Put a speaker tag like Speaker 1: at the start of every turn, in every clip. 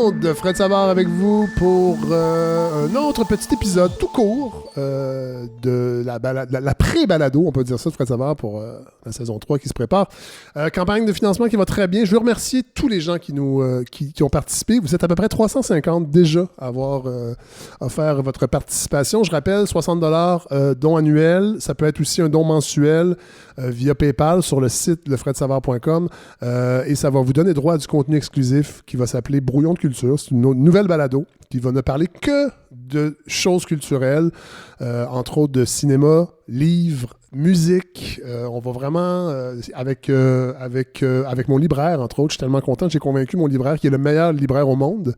Speaker 1: monde, Fred Savard avec vous pour un autre petit épisode tout court de la pré-balado, on peut dire ça, de Fred Savard pour la saison 3 qui se prépare. Campagne de financement qui va très bien. Je veux remercier tous les gens qui ont participé. Vous êtes à peu près 350 déjà à avoir offert votre participation. Je rappelle, $60 don annuel. Ça peut être aussi un don mensuel via PayPal sur le site lefredsavard.com et ça va vous donner droit à du contenu exclusif qui va s'appeler Brouillon de culture. C'est une nouvelle balado qui va ne parler que de choses culturelles, entre autres de cinéma, livres, musique. On va vraiment, avec mon libraire, entre autres, je suis tellement content, j'ai convaincu mon libraire, qui est le meilleur libraire au monde,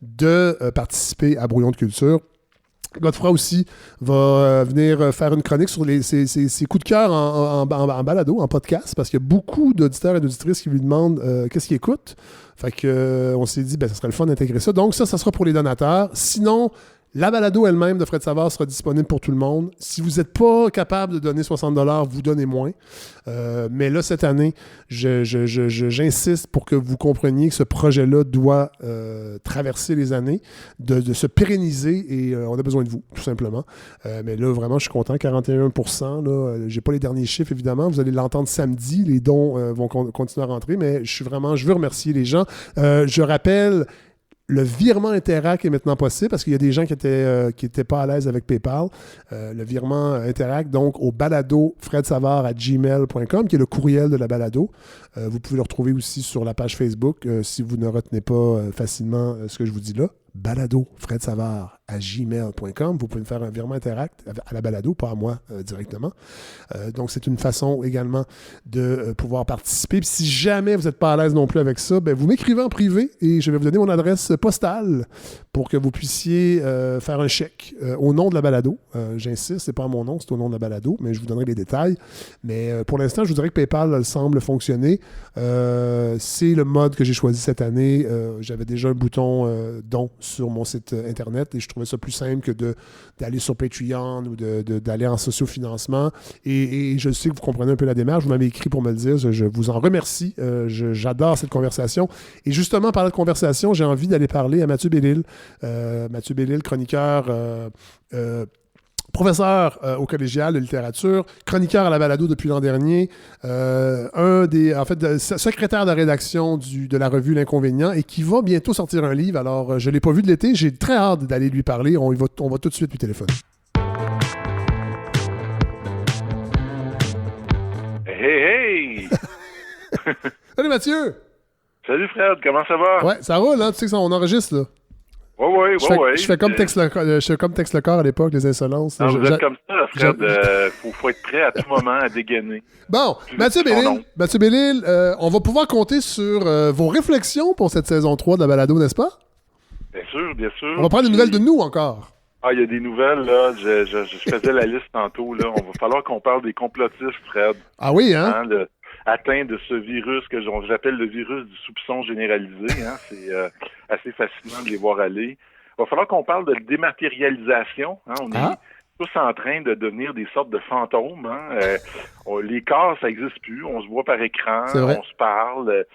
Speaker 1: de participer à Brouillon de culture. Godefroy aussi va venir faire une chronique sur ses coups de cœur en balado, en podcast, parce qu'il y a beaucoup d'auditeurs et d'auditrices qui lui demandent qu'est-ce qu'ils écoutent. Fait que on s'est dit, ça serait le fun d'intégrer ça. Donc ça sera pour les donateurs. Sinon, la balado elle-même de Fred Savard sera disponible pour tout le monde. Si vous n'êtes pas capable de donner $60, vous donnez moins. Mais là, cette année, j'insiste pour que vous compreniez que ce projet-là doit traverser les années, de se pérenniser et on a besoin de vous, tout simplement. Mais là, vraiment, je suis content. 41%. Là, j'ai pas les derniers chiffres, évidemment. Vous allez l'entendre samedi. Les dons vont continuer à rentrer. Mais je veux remercier les gens. Je rappelle... Le virement Interac est maintenant possible parce qu'il y a des gens qui étaient pas à l'aise avec PayPal. Le virement Interac, donc au balado fredsavard@gmail.com, qui est le courriel de la balado. Vous pouvez le retrouver aussi sur la page Facebook si vous ne retenez pas facilement ce que je vous dis là. Balado fredsavard@gmail.com. Vous pouvez me faire un virement Interac à la balado, pas à moi directement. Donc, c'est une façon également de pouvoir participer. Puis, si jamais vous n'êtes pas à l'aise non plus avec ça, vous m'écrivez en privé et je vais vous donner mon adresse postale pour que vous puissiez faire un chèque au nom de la balado. J'insiste, c'est pas à mon nom, c'est au nom de la balado, mais je vous donnerai les détails. Mais pour l'instant, je vous dirais que PayPal semble fonctionner. C'est le mode que j'ai choisi cette année. J'avais déjà un bouton don sur mon site Internet et je trouvais ça plus simple que d'aller sur Patreon ou d'aller en sociofinancement. Et je sais que vous comprenez un peu la démarche. Vous m'avez écrit pour me le dire. Je vous en remercie. J'adore cette conversation. Et justement, par la conversation, j'ai envie d'aller parler à Mathieu Bellil. Mathieu Bellil, chroniqueur... professeur au collégial de littérature, chroniqueur à la balado depuis l'an dernier, secrétaire de rédaction de la revue L'Inconvénient et qui va bientôt sortir un livre. Alors, je ne l'ai pas vu de l'été, j'ai très hâte d'aller lui parler. On va tout de suite lui téléphoner.
Speaker 2: Hey!
Speaker 1: Salut Mathieu!
Speaker 2: Salut Fred, comment ça va?
Speaker 1: Ouais, ça roule, hein? Tu sais que ça, on enregistre, là.
Speaker 2: Oui.
Speaker 1: Je fais comme Tex le corps à l'époque, les insolences.
Speaker 2: Non, vous êtes comme ça, Fred. Faut être prêt à tout moment à dégainer.
Speaker 1: Bon, Mathieu Bellil, on va pouvoir compter sur vos réflexions pour cette saison 3 de la balado, n'est-ce pas?
Speaker 2: Bien sûr.
Speaker 1: On va prendre des nouvelles de nous encore.
Speaker 2: Ah, il y a des nouvelles, là. Je faisais la liste tantôt, là. On va falloir qu'on parle des complotistes, Fred.
Speaker 1: Ah oui, hein?
Speaker 2: Atteint de ce virus que j'appelle le virus du soupçon généralisé. Hein. C'est assez fascinant de les voir aller. Il va falloir qu'on parle de dématérialisation. Hein. On est tous en train de devenir des sortes de fantômes. Hein. Les corps, ça n'existe plus. On se voit par écran, on se parle.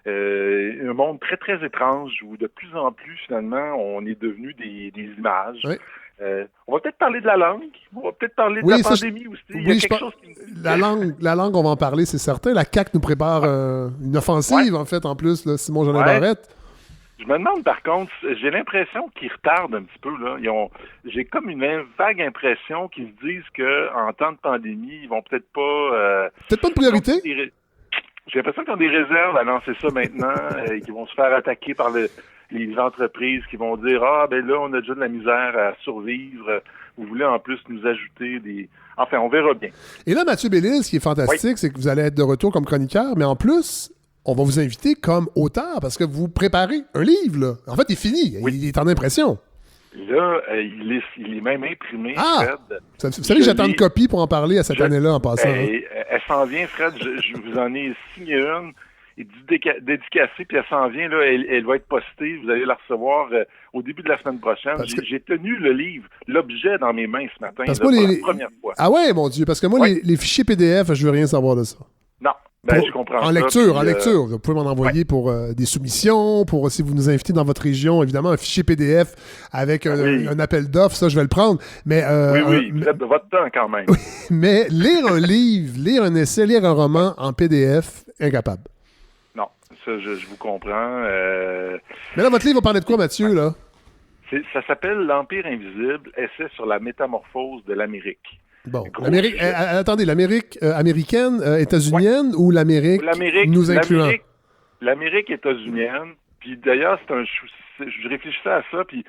Speaker 2: Un monde très, très étrange où de plus en plus, finalement, on est devenu des images. Oui. On va peut-être parler de la langue. On va peut-être parler de la pandémie aussi. Il y a quelque chose qui...
Speaker 1: La langue, on va en parler, c'est certain. La CAQ nous prépare une offensive, en fait, en plus, là, Simon Jolin Barrette.
Speaker 2: Je me demande, par contre, j'ai l'impression qu'ils retardent un petit peu. Là. J'ai comme une vague impression qu'ils se disent qu'en temps de pandémie, ils vont peut-être pas...
Speaker 1: peut-être pas de priorité?
Speaker 2: J'ai l'impression qu'ils ont des réserves à lancer ça maintenant et qu'ils vont se faire attaquer par les entreprises qui vont dire « Ah, ben là, on a déjà de la misère à survivre. Vous voulez en plus nous ajouter des... » Enfin, on verra bien.
Speaker 1: Et là, Mathieu Bellil, ce qui est fantastique, c'est que vous allez être de retour comme chroniqueur, mais en plus, on va vous inviter comme auteur parce que vous préparez un livre, là. En fait, il est fini. Oui. Il est en impression.
Speaker 2: Là, il est même imprimé,
Speaker 1: Fred. Vous savez que j'attends une copie pour en parler à cette année-là en passant.
Speaker 2: Elle s'en vient, Fred. Je vous en ai signé une. Dédicacée, puis elle s'en vient, là, elle va être postée, vous allez la recevoir au début de la semaine prochaine. J'ai tenu le livre, l'objet dans mes mains ce matin, pour la première fois.
Speaker 1: Ah ouais, mon Dieu, parce que moi, les fichiers PDF, je veux rien savoir de ça.
Speaker 2: Non, Ben, je comprends
Speaker 1: en lecture. Vous pouvez m'en envoyer pour des soumissions, pour si vous nous invitez dans votre région, évidemment, un fichier PDF avec un appel d'offres, ça, je vais le prendre. Mais,
Speaker 2: oui, faites de votre temps quand même.
Speaker 1: Mais lire un livre, lire un essai, lire un roman en PDF, incapable.
Speaker 2: Non, ça, je vous comprends.
Speaker 1: Mais là, votre livre va parler de quoi, Mathieu, là?
Speaker 2: Ça s'appelle L'Empire invisible, essai sur la métamorphose de l'Amérique.
Speaker 1: Bon, attendez, l'Amérique américaine, états-unienne ou l'Amérique nous incluant?
Speaker 2: L'Amérique états-unienne. Puis d'ailleurs, je réfléchissais à ça, puis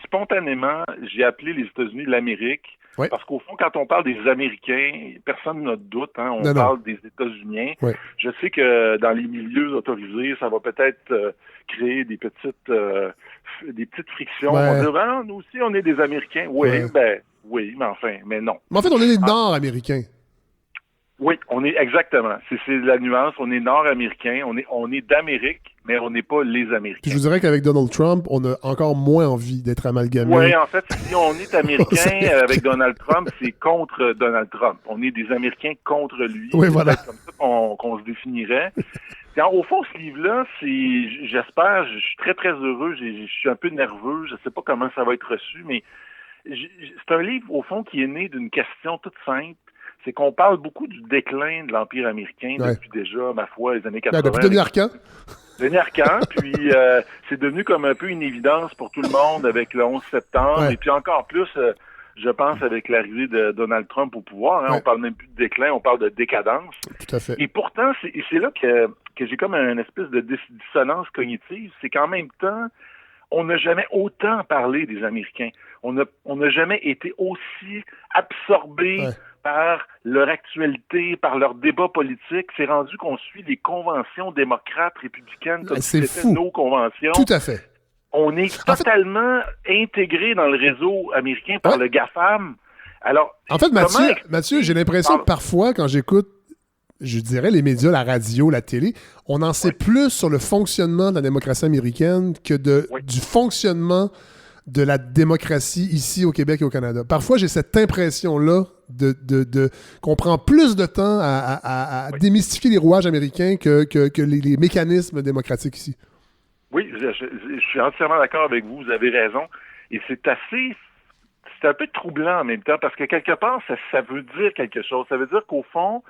Speaker 2: spontanément, j'ai appelé les États-Unis l'Amérique. Oui. Parce qu'au fond, quand on parle des Américains, personne n'a de doute, hein, on parle des États-Unis. Oui. Je sais que dans les milieux autorisés, ça va peut-être créer des petites frictions. Ouais. On va dire, ben, nous aussi, on est des Américains. Oui, oui, mais non.
Speaker 1: Mais en fait, on est des Nord-Américains.
Speaker 2: Oui, on est exactement. C'est la nuance. On est Nord-Américains. On est d'Amérique, mais on n'est pas les Américains.
Speaker 1: Puis je vous dirais qu'avec Donald Trump, on a encore moins envie d'être amalgamés.
Speaker 2: Oui, en fait, si on est Américain avec Donald Trump, c'est contre Donald Trump. On est des Américains contre lui.
Speaker 1: Oui, voilà.
Speaker 2: C'est comme ça qu'on se définirait. Au fond, ce livre-là, j'espère, je suis très, très heureux. Je suis un peu nerveux. Je ne sais pas comment ça va être reçu, mais c'est un livre, au fond, qui est né d'une question toute simple. C'est qu'on parle beaucoup du déclin de l'Empire américain depuis déjà, ma foi, les années 80.
Speaker 1: Depuis Denis Arcand.
Speaker 2: Denis Arcand, puis c'est devenu comme un peu une évidence pour tout le monde avec le 11 septembre, et puis encore plus, je pense, avec l'arrivée de Donald Trump au pouvoir. Hein, on parle même plus de déclin, on parle de décadence.
Speaker 1: Tout à fait.
Speaker 2: Et pourtant, c'est là que j'ai comme une espèce de dissonance cognitive, c'est qu'en même temps, on n'a jamais autant parlé des Américains. On n'a jamais été aussi absorbés par leur actualité, par leur débat politique. C'est rendu qu'on suit les conventions démocrates, républicaines, comme si c'était nos conventions.
Speaker 1: Tout à fait.
Speaker 2: On est totalement intégré dans le réseau américain par le GAFAM. Alors,
Speaker 1: en fait, Mathieu, j'ai l'impression que parfois, quand j'écoute, je dirais, les médias, la radio, la télé, on en sait plus sur le fonctionnement de la démocratie américaine que du fonctionnement de la démocratie ici au Québec et au Canada. Parfois, j'ai cette impression-là qu'on prend plus de temps à démystifier les rouages américains que les mécanismes démocratiques ici.
Speaker 2: Oui, je suis entièrement d'accord avec vous, vous avez raison. Et c'est un peu troublant en même temps, parce que quelque part, ça veut dire quelque chose. Ça veut dire qu'au fond,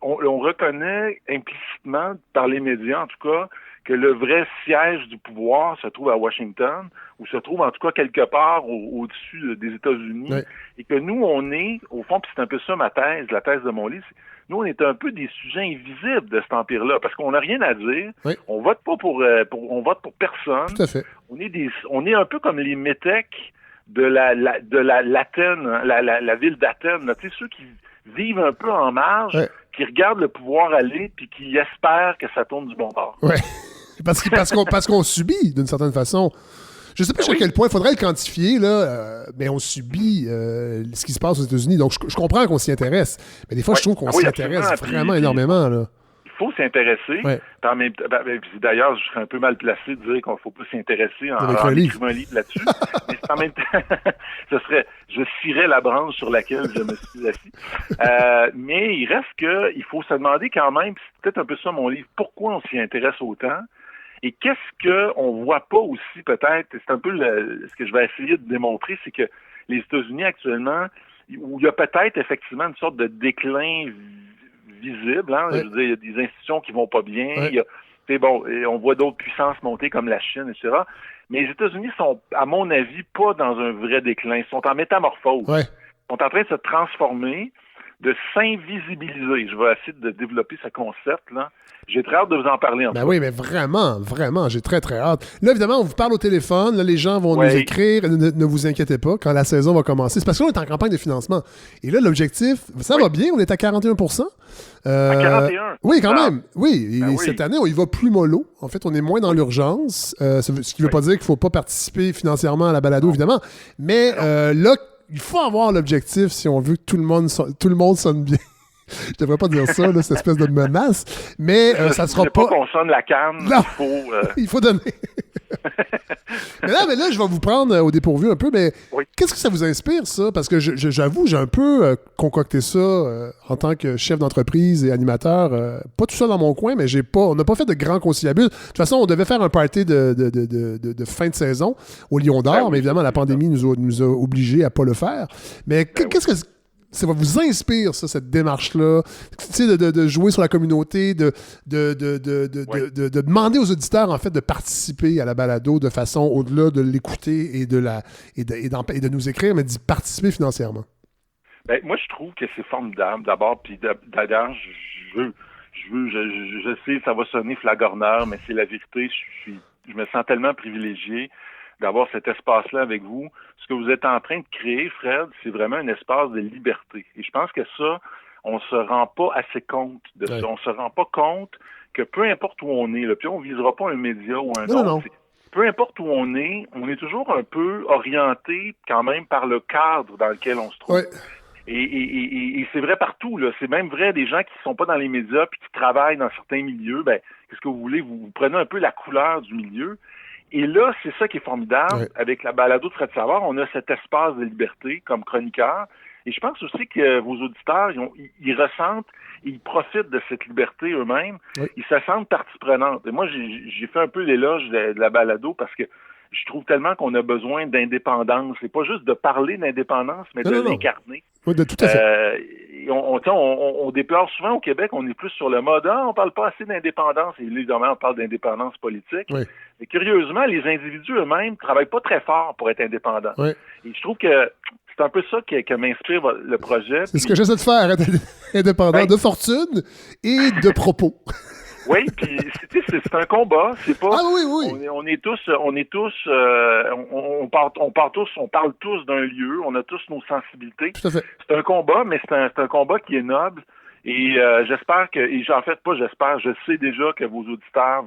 Speaker 2: on reconnaît implicitement, par les médias en tout cas, que le vrai siège du pouvoir se trouve à Washington, ou se trouve en tout cas quelque part au-dessus des États-Unis, et que nous, on est, au fond, puis c'est un peu ça ma thèse, la thèse de mon livre, nous, on est un peu des sujets invisibles de cet empire-là, parce qu'on n'a rien à dire, on vote pas on vote pour personne.
Speaker 1: Tout à fait.
Speaker 2: On est un peu comme les métèques de l'Athènes, la ville d'Athènes, tu sais, ceux qui vivent un peu en marge, qui regardent le pouvoir aller, puis qui espèrent que ça tourne du bon bord.
Speaker 1: Ouais. Parce qu'on subit, d'une certaine façon. Je ne sais pas jusqu'à quel point, il faudrait le quantifier, là, mais on subit ce qui se passe aux États-Unis. Donc, je comprends qu'on s'y intéresse. Mais des fois, je trouve qu'on s'y intéresse vraiment énormément. Là.
Speaker 2: Il faut s'intéresser. D'ailleurs, je serais un peu mal placé de dire qu'il ne faut pas s'y intéresser en écrivant un livre là-dessus. Mais en même temps, je cirais la branche sur laquelle je me suis assis. Mais il reste qu'il faut se demander quand même, c'est peut-être un peu ça mon livre, pourquoi on s'y intéresse autant? Et qu'est-ce qu'on voit pas aussi peut-être, c'est un peu ce que je vais essayer de démontrer, c'est que les États-Unis actuellement, où il y a peut-être effectivement une sorte de déclin visible, hein, je veux dire, il y a des institutions qui vont pas bien, on voit d'autres puissances monter comme la Chine, etc. Mais les États-Unis sont, à mon avis, pas dans un vrai déclin, ils sont en métamorphose. Ils sont en train de se transformer, de s'invisibiliser. Je vais essayer de développer ce concept-là. J'ai très hâte de vous en parler.
Speaker 1: Oui, mais vraiment, vraiment, j'ai très, très hâte. Là, évidemment, on vous parle au téléphone. Là, les gens vont nous écrire. Ne vous inquiétez pas, quand la saison va commencer. C'est parce qu'on est en campagne de financement. Et là, l'objectif, ça va bien. On est à 41
Speaker 2: à 41
Speaker 1: Oui, quand même. Oui. Et cette année, on y va plus mollo. En fait, on est moins dans l'urgence. Ce qui ne veut pas dire qu'il ne faut pas participer financièrement à la balado, évidemment. Mais là, il faut avoir l'objectif si on veut que tout le monde sonne bien. Je devrais pas dire ça, là, cette espèce de menace, mais ça sera pas...
Speaker 2: qu'on sonne la canne,
Speaker 1: non. Il faut donner. mais là, je vais vous prendre au dépourvu un peu, mais qu'est-ce que ça vous inspire, ça? Parce que j'avoue, j'ai un peu concocté ça en tant que chef d'entreprise et animateur, pas tout ça dans mon coin, mais on n'a pas fait de grands conciliabus. De toute façon, on devait faire un party de fin de saison au Lion d'Or, mais évidemment, la pandémie nous a obligés à ne pas le faire. Mais qu'est-ce que ça vous inspire, ça, cette démarche-là, tu sais, de jouer sur la communauté, de demander aux auditeurs, en fait, de participer à la balado de façon, au-delà de l'écouter et de nous écrire, mais d'y participer financièrement?
Speaker 2: Ben, moi, je trouve que c'est formidable, d'abord, puis d'ailleurs, je sais, ça va sonner flagorneur, mais c'est la vérité, je me sens tellement privilégié d'avoir cet espace-là avec vous. Ce que vous êtes en train de créer, Fred, c'est vraiment un espace de liberté. Et je pense que ça, on se rend pas assez compte de ça. On se rend pas compte que peu importe où on est, là, puis on visera pas un média ou un autre.
Speaker 1: Non.
Speaker 2: Peu importe où on est toujours un peu orienté quand même par le cadre dans lequel on se trouve.
Speaker 1: Ouais.
Speaker 2: Et c'est vrai partout, là. C'est même vrai des gens qui sont pas dans les médias puis qui travaillent dans certains milieux. Ben, qu'est-ce que vous voulez? Vous prenez un peu la couleur du milieu. Et là, c'est ça qui est formidable. Avec la balado de Fred Savard, on a cet espace de liberté comme chroniqueur. Et je pense aussi que vos auditeurs, ils ressentent, ils profitent de cette liberté eux-mêmes. Ils se sentent partie prenante. Et moi, j'ai fait un peu l'éloge de la balado parce que je trouve tellement qu'on a besoin d'indépendance. C'est pas juste de parler d'indépendance, mais de l'incarner.
Speaker 1: Oui, de tout à fait.
Speaker 2: On déplore souvent au Québec, on est plus sur le mode « on parle pas assez d'indépendance ». Et évidemment, on parle d'indépendance politique.
Speaker 1: Oui.
Speaker 2: Mais curieusement, les individus eux-mêmes travaillent pas très fort pour être indépendants.
Speaker 1: Oui.
Speaker 2: Et je trouve que c'est un peu ça que m'inspire le projet.
Speaker 1: C'est ce que j'essaie de faire, être indépendant de fortune et de propos.
Speaker 2: Oui, puis c'est un combat, c'est pas.
Speaker 1: Ah oui.
Speaker 2: On parle tous d'un lieu, on a tous nos sensibilités.
Speaker 1: Tout à fait.
Speaker 2: C'est un combat, mais c'est un combat qui est noble. Et j'espère je sais déjà que vos auditeurs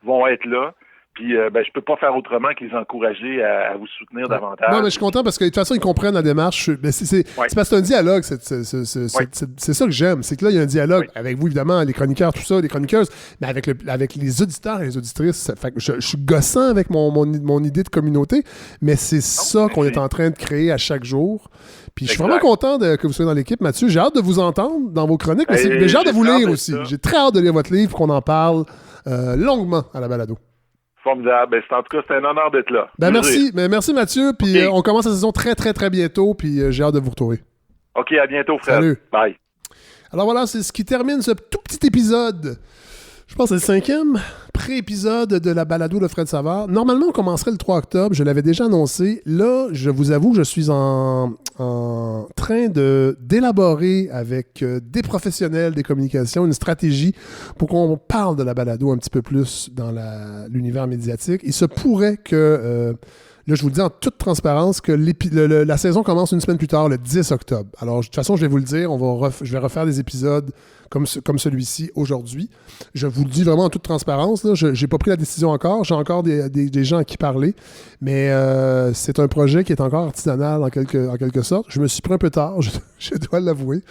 Speaker 2: vont être là. Puis, je peux pas faire autrement que les encourager à vous soutenir davantage.
Speaker 1: Non, mais je suis content parce que de toute façon, ils comprennent la démarche. Mais c'est parce que c'est un dialogue. C'est ça que j'aime. C'est que là, il y a un dialogue avec vous, évidemment, les chroniqueurs, tout ça, les chroniqueuses, mais avec les auditeurs et les auditrices. Fait que je suis gossant avec mon idée de communauté, mais c'est ça qu'on est en train de créer à chaque jour. Puis je suis vraiment content que vous soyez dans l'équipe, Mathieu. J'ai hâte de vous entendre dans vos chroniques, mais j'ai hâte de vous lire aussi. J'ai très hâte de lire votre livre, qu'on en parle longuement à la balado.
Speaker 2: Formidable. En tout cas, c'est un honneur d'être là.
Speaker 1: Merci Mathieu. Puis on commence la saison très, très, très bientôt. Puis j'ai hâte de vous retrouver.
Speaker 2: OK, à bientôt, Fred.
Speaker 1: Salut.
Speaker 2: Bye.
Speaker 1: Alors voilà, c'est ce qui termine ce tout petit épisode. Je pense que c'est le 5e pré-épisode de la balado de Fred Savard. Normalement, on commencerait le 3 octobre. Je l'avais déjà annoncé. Là, je vous avoue que je suis en train d'élaborer avec des professionnels des communications une stratégie pour qu'on parle de la balado un petit peu plus dans l'univers médiatique. Il se pourrait que... là, je vous le dis en toute transparence que la saison commence une semaine plus tard, le 10 octobre. Alors, de toute façon, je vais vous le dire, je vais refaire des épisodes comme celui-ci aujourd'hui. Je vous le dis vraiment en toute transparence. Là, je n'ai pas pris la décision encore. J'ai encore des gens à qui parler. Mais c'est un projet qui est encore artisanal en quelque sorte. Je me suis pris un peu tard, je dois l'avouer,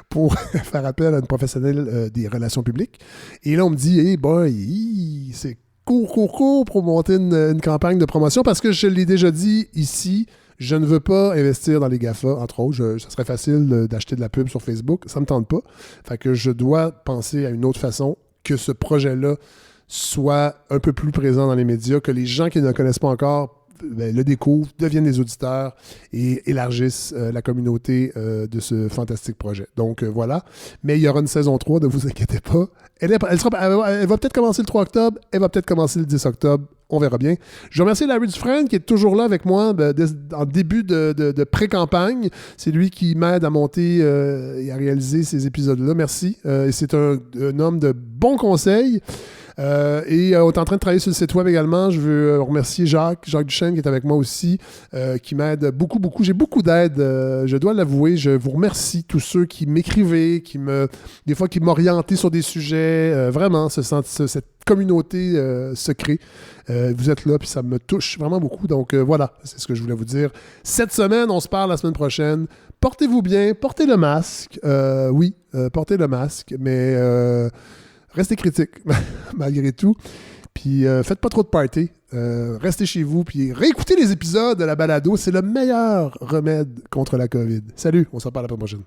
Speaker 1: pour faire appel à une professionnelle des relations publiques. Et là, on me dit, hey boy, c'est court pour monter une campagne de promotion parce que je l'ai déjà dit ici, je ne veux pas investir dans les GAFA, entre autres. Ça serait facile d'acheter de la pub sur Facebook. Ça ne me tente pas. Fait que je dois penser à une autre façon que ce projet-là soit un peu plus présent dans les médias, que les gens qui ne le connaissent pas encore le découvrent, deviennent des auditeurs et élargissent la communauté de ce fantastique projet. Donc voilà. Mais il y aura une saison 3, ne vous inquiétez pas. Elle va peut-être commencer le 3 octobre, elle va peut-être commencer le 10 octobre. On verra bien. Je remercie Larry Dufresne qui est toujours là avec moi en début de pré-campagne. C'est lui qui m'aide à monter et à réaliser ces épisodes-là. Merci. Et c'est un homme de bons conseils. Et on est en train de travailler sur le site web également. Je veux remercier Jacques Duchesne qui est avec moi aussi, qui m'aide beaucoup. J'ai beaucoup d'aide, je dois l'avouer. Je vous remercie tous ceux qui m'écrivaient, des fois qui m'orientaient sur des sujets. Vraiment, cette communauté se crée. Vous êtes là, puis ça me touche vraiment beaucoup. Donc voilà, c'est ce que je voulais vous dire. Cette semaine, on se parle la semaine prochaine. Portez-vous bien, portez le masque. Portez le masque, mais... restez critiques, malgré tout. Puis faites pas trop de party. Restez chez vous. Puis réécoutez les épisodes de la balado. C'est le meilleur remède contre la COVID. Salut, on se reparle la prochaine.